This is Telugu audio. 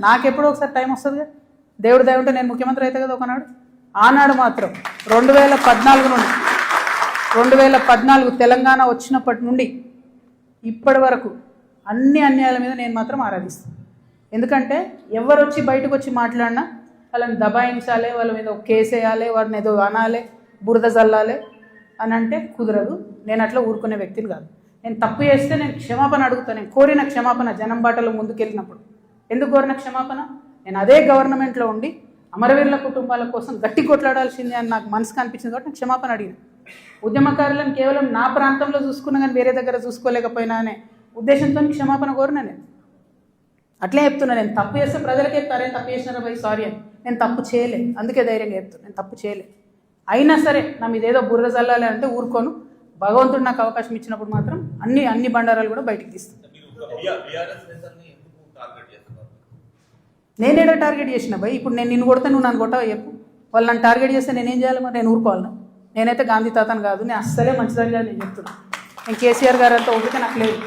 నాకెప్పుడో ఒకసారి టైం వస్తుంది కదా, దేవుడు దయ ఉంటే నేను ముఖ్యమంత్రి అయితే కదా ఒకనాడు. ఆనాడు మాత్రం 2014 నుండి 2014 తెలంగాణ వచ్చినప్పటి నుండి ఇప్పటి వరకు అన్ని అన్యాయాల మీద నేను మాత్రం ఆరాధిస్తాను. ఎందుకంటే ఎవరు వచ్చి బయటకు వచ్చి మాట్లాడినా వాళ్ళని దబాయించాలి, వాళ్ళ మీద ఒక కేసు వేయాలి, వారిని ఏదో అనాలి, బురద జల్లాలి అని అంటే కుదరదు. నేను అట్లా ఊరుకునే వ్యక్తిని కాదు. నేను తప్పు చేస్తే నేను క్షమాపణ అడుగుతాను. నేను కోరిన క్షమాపణ జనం బాటలో ముందుకెళ్ళినప్పుడు ఎందుకు కోరిన క్షమాపణ? నేను అదే గవర్నమెంట్లో ఉండి అమరవీరుల కుటుంబాల కోసం గట్టి కొట్లాడాల్సిందే అని నాకు మనసుకు అనిపించింది కాబట్టి నేను క్షమాపణ అడిగిన. ఉద్యమకారులను కేవలం నా ప్రాంతంలో చూసుకున్నా కానీ వేరే దగ్గర చూసుకోలేకపోయినా అనే ఉద్దేశంతో క్షమాపణ కోరిన. నేను అట్లే చెప్తున్నా, నేను తప్పు చేస్తే ప్రజలకే చెప్తారే తప్పు చేసినారా భయ్ సారీ అని. నేను తప్పు చేయలే, అందుకే ధైర్యంగా చెప్తాను నేను తప్పు చేయలే. అయినా సరే నా మీద ఏదో బుర్ర చల్లాలి అంటే ఊరుకోను. భగవంతుడు నాకు అవకాశం ఇచ్చినప్పుడు మాత్రం అన్ని బండారాలు కూడా బయటికి తీస్తాను. నేనేదో టార్గెట్ చేసిన భయ్. ఇప్పుడు నేను నిన్ను కొడితే నువ్వు నన్ను కొట్టవా చెప్పు. వాళ్ళు నన్ను టార్గెట్ చేస్తే నేనేం చేయాలి? మరి నేను ఊరుకోవాలన్నా? నేనైతే గాంధీ తాతను కాదు, నేను అస్సలే మంచిదని నేను చెప్తున్నాను. నేను కేసీఆర్ గారు అంతా ఓపిక నాకు లేదు.